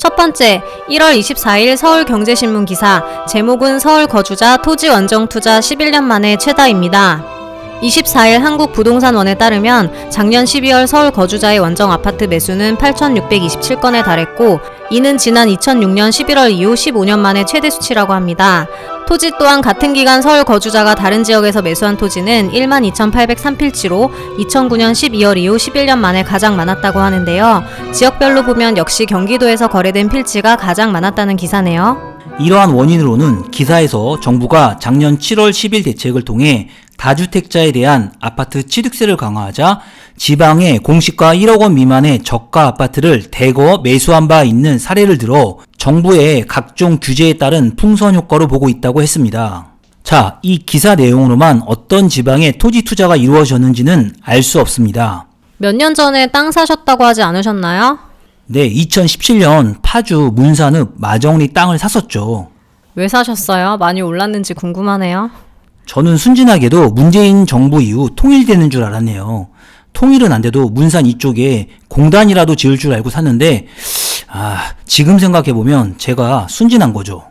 첫 번째, 1월 24일 서울경제신문 기사, 제목은 서울 거주자 토지 원정 투자 11년 만에 최다입니다. 24일 한국부동산원에 따르면 작년 12월 서울 거주자의 원정 아파트 매수는 8,627건에 달했고, 이는 지난 2006년 11월 이후 15년 만에 최대 수치라고 합니다. 토지 또한 같은 기간 서울 거주자가 다른 지역에서 매수한 토지는 12,803필지로 2009년 12월 이후 11년 만에 가장 많았다고 하는데요. 지역별로 보면 역시 경기도에서 거래된 필지가 가장 많았다는 기사네요. 이러한 원인으로는 기사에서 정부가 작년 7월 10일 대책을 통해 다주택자에 대한 아파트 취득세를 강화하자 지방에 공시가 1억 원 미만의 저가 아파트를 대거 매수한 바 있는 사례를 들어 정부의 각종 규제에 따른 풍선 효과로 보고 있다고 했습니다. 자, 이 기사 내용으로만 어떤 지방에 토지 투자가 이루어졌는지는 알 수 없습니다. 몇 년 전에 땅 사셨다고 하지 않으셨나요? 네, 2017년 파주 문산읍 마정리 땅을 샀었죠. 왜 사셨어요? 많이 올랐는지 궁금하네요. 저는 순진하게도 문재인 정부 이후 통일되는 줄 알았네요. 통일은 안 돼도 문산 이쪽에 공단이라도 지을 줄 알고 샀는데 지금 생각해보면 제가 순진한 거죠.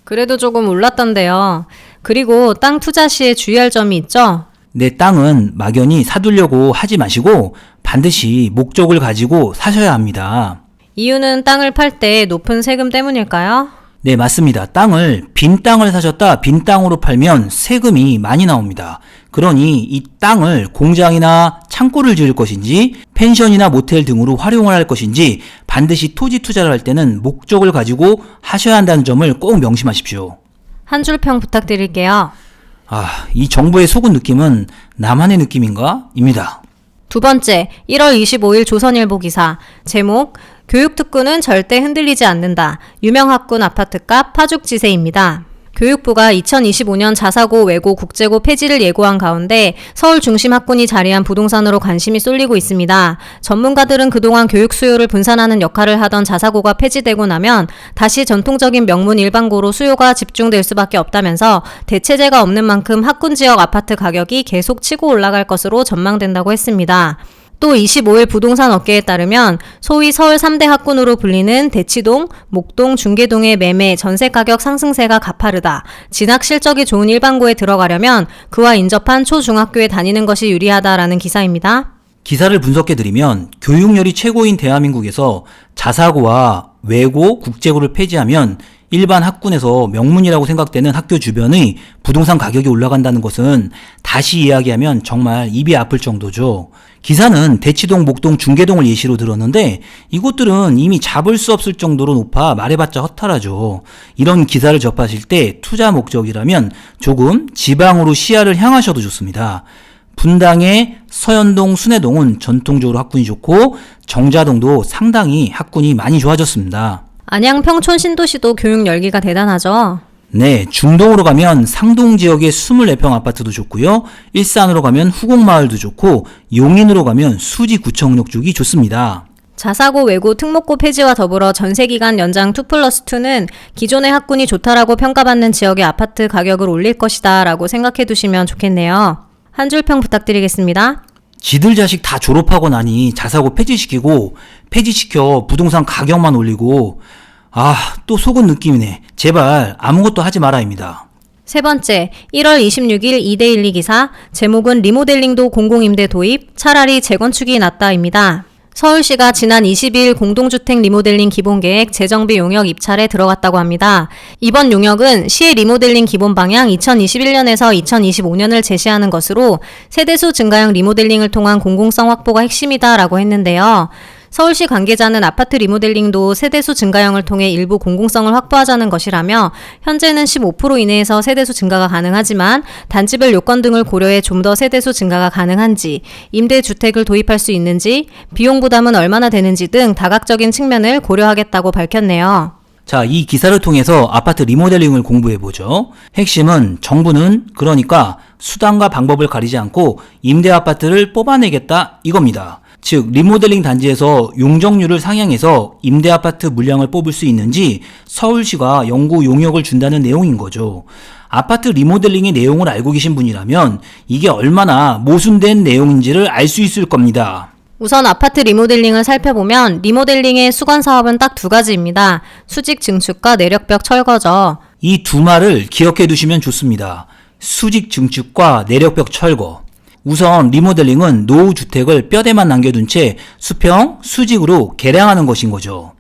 그래도 조금 올랐던데요. 그리고 땅 투자 시에 주의할 점이 있죠? 내 땅은 막연히 사두려고 하지 마시고 반드시 목적을 가지고 사셔야 합니다. 이유는 땅을 팔 때 높은 세금 때문일까요? 네, 맞습니다. 빈 땅을 사셨다 빈 땅으로 팔면 세금이 많이 나옵니다. 그러니 이 땅을 공장이나 창고를 지을 것인지 펜션이나 모텔 등으로 활용을 할 것인지 반드시 토지 투자를 할 때는 목적을 가지고 하셔야 한다는 점을 꼭 명심하십시오. 한 줄 평 부탁드릴게요. 이 정부의 속은 느낌은 나만의 느낌인가? 입니다. 두 번째, 1월 25일 조선일보 기사, 제목, 교육특구는 절대 흔들리지 않는다. 유명 학군 아파트값 파죽지세입니다. 교육부가 2025년 자사고, 외고, 국제고 폐지를 예고한 가운데 서울 중심 학군이 자리한 부동산으로 관심이 쏠리고 있습니다. 전문가들은 그동안 교육 수요를 분산하는 역할을 하던 자사고가 폐지되고 나면 다시 전통적인 명문 일반고로 수요가 집중될 수밖에 없다면서 대체제가 없는 만큼 학군 지역 아파트 가격이 계속 치고 올라갈 것으로 전망된다고 했습니다. 또 25일 부동산 업계에 따르면 소위 서울 3대 학군으로 불리는 대치동, 목동, 중계동의 매매, 전세 가격 상승세가 가파르다. 진학 실적이 좋은 일반고에 들어가려면 그와 인접한 초중학교에 다니는 것이 유리하다라는 기사입니다. 기사를 분석해드리면 교육열이 최고인 대한민국에서 자사고와 외고, 국제고를 폐지하면 일반 학군에서 명문이라고 생각되는 학교 주변의 부동산 가격이 올라간다는 것은 다시 이야기하면 정말 입이 아플 정도죠. 기사는 대치동, 목동, 중계동을 예시로 들었는데 이곳들은 이미 잡을 수 없을 정도로 높아 말해봤자 허탈하죠. 이런 기사를 접하실 때 투자 목적이라면 조금 지방으로 시야를 향하셔도 좋습니다. 분당의 서현동, 순회동은 전통적으로 학군이 좋고 정자동도 상당히 학군이 많이 좋아졌습니다. 안양, 평촌, 신도시도 교육 열기가 대단하죠. 네, 중동으로 가면 상동 지역의 24평 아파트도 좋고요. 일산으로 가면 후곡마을도 좋고 용인으로 가면 수지구청역 쪽이 좋습니다. 자사고, 외고, 특목고 폐지와 더불어 전세기간 연장 2+2는 기존의 학군이 좋다라고 평가받는 지역의 아파트 가격을 올릴 것이다 라고 생각해 두시면 좋겠네요. 한 줄 평 부탁드리겠습니다. 지들 자식 다 졸업하고 나니 자사고 폐지시켜 부동산 가격만 올리고 또 속은 느낌이네. 제발 아무것도 하지 마라입니다. 세 번째, 1월 26일 2대12 기사, 제목은 리모델링도 공공임대 도입, 차라리 재건축이 낫다입니다. 서울시가 지난 22일 공동주택 리모델링 기본계획 재정비 용역 입찰에 들어갔다고 합니다. 이번 용역은 시의 리모델링 기본 방향 2021년에서 2025년을 제시하는 것으로 세대수 증가형 리모델링을 통한 공공성 확보가 핵심이다라고 했는데요. 서울시 관계자는 아파트 리모델링도 세대수 증가형을 통해 일부 공공성을 확보하자는 것이라며 현재는 15% 이내에서 세대수 증가가 가능하지만 단지별 요건 등을 고려해 좀 더 세대수 증가가 가능한지, 임대주택을 도입할 수 있는지, 비용 부담은 얼마나 되는지 등 다각적인 측면을 고려하겠다고 밝혔네요. 자, 이 기사를 통해서 아파트 리모델링을 공부해보죠. 핵심은 정부는 그러니까 수단과 방법을 가리지 않고 임대 아파트를 뽑아내겠다 이겁니다. 즉 리모델링 단지에서 용적률을 상향해서 임대 아파트 물량을 뽑을 수 있는지 서울시가 연구 용역을 준다는 내용인 거죠. 아파트 리모델링의 내용을 알고 계신 분이라면 이게 얼마나 모순된 내용인지를 알 수 있을 겁니다. 우선 아파트 리모델링을 살펴보면 리모델링의 수건 사업은 딱 두 가지입니다. 수직 증축과 내력벽 철거죠. 이 두 말을 기억해 두시면 좋습니다. 수직 증축과 내력벽 철거. 우선 리모델링은 노후 주택을 뼈대만 남겨둔 채 수평, 수직으로 개량하는 것인 거죠.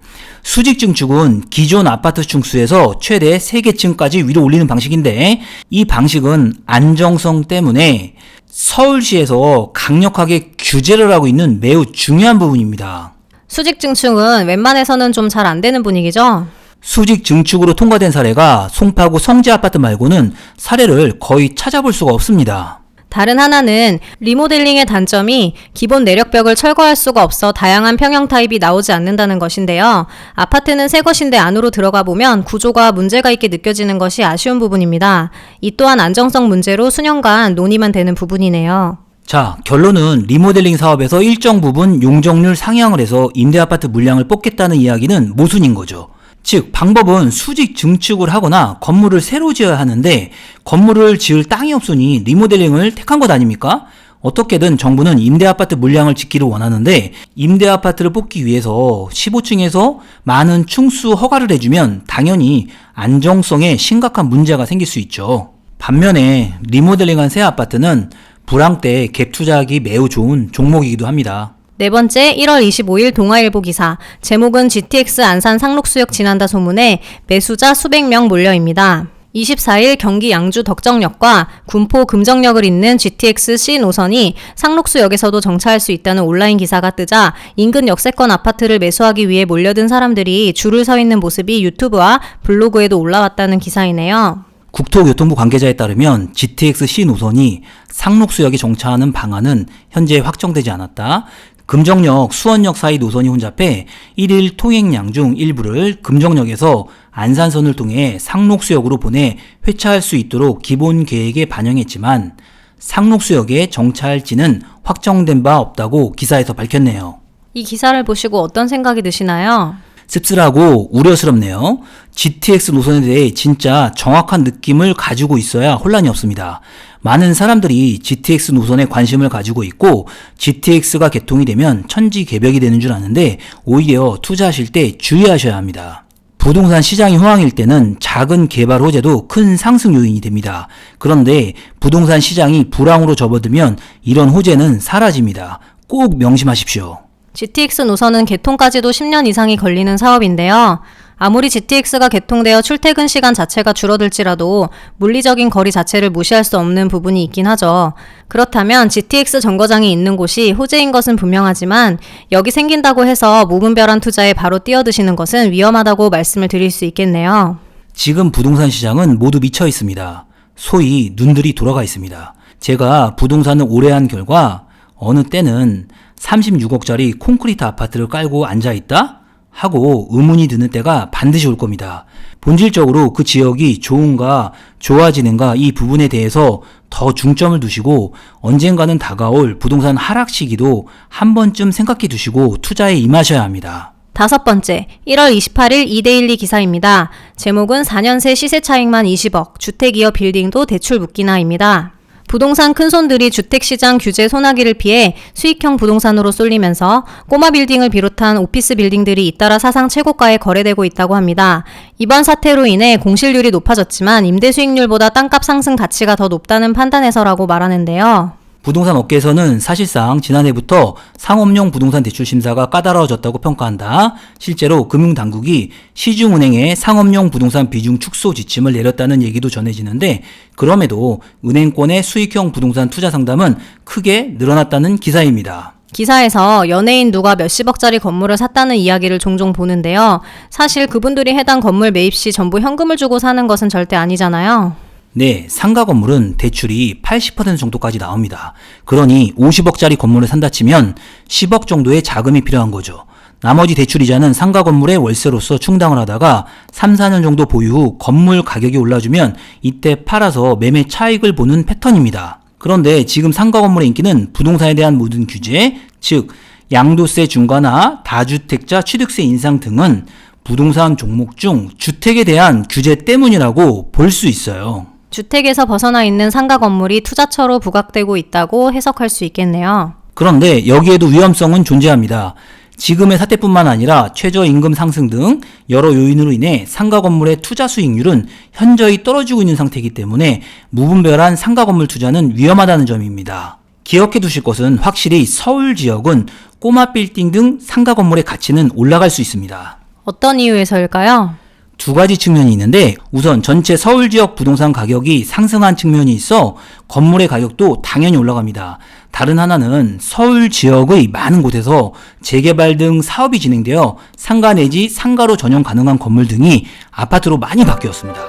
수직 증축은 기존 아파트 층수에서 최대 3개층까지 위로 올리는 방식인데, 이 방식은 안정성 때문에 서울시에서 강력하게 규제를 하고 있는 매우 중요한 부분입니다. 수직 증축은 웬만해서는 좀 잘 안 되는 분위기죠. 수직 증축으로 통과된 사례가 송파구 성지 아파트 말고는 사례를 거의 찾아볼 수가 없습니다. 다른 하나는 리모델링의 단점이 기본 내력벽을 철거할 수가 없어 다양한 평형 타입이 나오지 않는다는 것인데요. 아파트는 새 것인데 안으로 들어가 보면 구조가 문제가 있게 느껴지는 것이 아쉬운 부분입니다. 이 또한 안정성 문제로 수년간 논의만 되는 부분이네요. 자, 결론은 리모델링 사업에서 일정 부분 용적률 상향을 해서 임대아파트 물량을 뽑겠다는 이야기는 모순인 거죠. 즉, 방법은 수직 증축을 하거나 건물을 새로 지어야 하는데 건물을 지을 땅이 없으니 리모델링을 택한 것 아닙니까? 어떻게든 정부는 임대아파트 물량을 짓기를 원하는데 임대아파트를 뽑기 위해서 15층에서 많은 층수 허가를 해주면 당연히 안정성에 심각한 문제가 생길 수 있죠. 반면에 리모델링한 새 아파트는 불황 때 갭 투자하기 매우 좋은 종목이기도 합니다. 네 번째, 1월 25일 동아일보 기사. 제목은 GTX 안산 상록수역 지난다 소문에 매수자 수백 명 몰려입니다. 24일 경기 양주 덕정역과 군포 금정역을 잇는 GTX C 노선이 상록수역에서도 정차할 수 있다는 온라인 기사가 뜨자 인근 역세권 아파트를 매수하기 위해 몰려든 사람들이 줄을 서 있는 모습이 유튜브와 블로그에도 올라왔다는 기사이네요. 국토교통부 관계자에 따르면 GTX-C 노선이 상록수역에 정차하는 방안은 현재 확정되지 않았다. 금정역, 수원역 사이 노선이 혼잡해 1일 통행량 중 일부를 금정역에서 안산선을 통해 상록수역으로 보내 회차할 수 있도록 기본 계획에 반영했지만 상록수역에 정차할지는 확정된 바 없다고 기사에서 밝혔네요. 이 기사를 보시고 어떤 생각이 드시나요? 씁쓸하고 우려스럽네요. GTX 노선에 대해 진짜 정확한 느낌을 가지고 있어야 혼란이 없습니다. 많은 사람들이 GTX 노선에 관심을 가지고 있고 GTX가 개통이 되면 천지개벽이 되는 줄 아는데 오히려 투자하실 때 주의하셔야 합니다. 부동산 시장이 호황일 때는 작은 개발 호재도 큰 상승 요인이 됩니다. 그런데 부동산 시장이 불황으로 접어들면 이런 호재는 사라집니다. 꼭 명심하십시오. GTX 노선은 개통까지도 10년 이상이 걸리는 사업인데요. 아무리 GTX가 개통되어 출퇴근 시간 자체가 줄어들지라도 물리적인 거리 자체를 무시할 수 없는 부분이 있긴 하죠. 그렇다면 GTX 정거장이 있는 곳이 호재인 것은 분명하지만 여기 생긴다고 해서 무분별한 투자에 바로 뛰어드시는 것은 위험하다고 말씀을 드릴 수 있겠네요. 지금 부동산 시장은 모두 미쳐 있습니다. 소위 눈들이 돌아가 있습니다. 제가 부동산을 오래 한 결과 어느 때는 36억짜리 콘크리트 아파트를 깔고 앉아있다? 하고 의문이 드는 때가 반드시 올 겁니다. 본질적으로 그 지역이 좋은가 좋아지는가 이 부분에 대해서 더 중점을 두시고 언젠가는 다가올 부동산 하락 시기도 한 번쯤 생각해 두시고 투자에 임하셔야 합니다. 다섯 번째, 1월 28일 이데일리 기사입니다. 제목은 4년 새 시세 차익만 20억, 주택이어 빌딩도 대출 묶이나입니다. 부동산 큰손들이 주택시장 규제 소나기를 피해 수익형 부동산으로 쏠리면서 꼬마 빌딩을 비롯한 오피스 빌딩들이 잇따라 사상 최고가에 거래되고 있다고 합니다. 이번 사태로 인해 공실률이 높아졌지만 임대 수익률보다 땅값 상승 가치가 더 높다는 판단에서라고 말하는데요. 부동산 업계에서는 사실상 지난해부터 상업용 부동산 대출 심사가 까다로워졌다고 평가한다. 실제로 금융당국이 시중은행에 상업용 부동산 비중 축소 지침을 내렸다는 얘기도 전해지는데 그럼에도 은행권의 수익형 부동산 투자 상담은 크게 늘어났다는 기사입니다. 기사에서 연예인 누가 몇십억짜리 건물을 샀다는 이야기를 종종 보는데요. 사실 그분들이 해당 건물 매입 시 전부 현금을 주고 사는 것은 절대 아니잖아요. 네, 상가 건물은 대출이 80% 정도까지 나옵니다. 그러니 50억짜리 건물을 산다 치면 10억 정도의 자금이 필요한 거죠. 나머지 대출이자는 상가 건물의 월세로서 충당을 하다가 3, 4년 정도 보유 후 건물 가격이 올라주면 이때 팔아서 매매 차익을 보는 패턴입니다. 그런데 지금 상가 건물의 인기는 부동산에 대한 모든 규제, 즉 양도세 중과나 다주택자 취득세 인상 등은 부동산 종목 중 주택에 대한 규제 때문이라고 볼 수 있어요. 주택에서 벗어나 있는 상가 건물이 투자처로 부각되고 있다고 해석할 수 있겠네요. 그런데 여기에도 위험성은 존재합니다. 지금의 사태뿐만 아니라 최저임금 상승 등 여러 요인으로 인해 상가 건물의 투자 수익률은 현저히 떨어지고 있는 상태이기 때문에 무분별한 상가 건물 투자는 위험하다는 점입니다. 기억해 두실 것은 확실히 서울 지역은 꼬마 빌딩 등 상가 건물의 가치는 올라갈 수 있습니다. 어떤 이유에서일까요? 두 가지 측면이 있는데 우선 전체 서울 지역 부동산 가격이 상승한 측면이 있어 건물의 가격도 당연히 올라갑니다. 다른 하나는 서울 지역의 많은 곳에서 재개발 등 사업이 진행되어 상가 내지 상가로 전용 가능한 건물 등이 아파트로 많이 바뀌었습니다.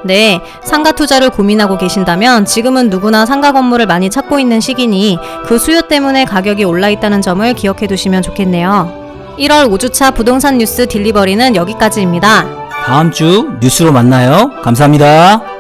네, 상가 투자를 고민하고 계신다면 지금은 누구나 상가 건물을 많이 찾고 있는 시기니 그 수요 때문에 가격이 올라 있다는 점을 기억해 두시면 좋겠네요. 1월 5주차 부동산 뉴스 딜리버리는 여기까지입니다. 다음 주 뉴스로 만나요. 감사합니다.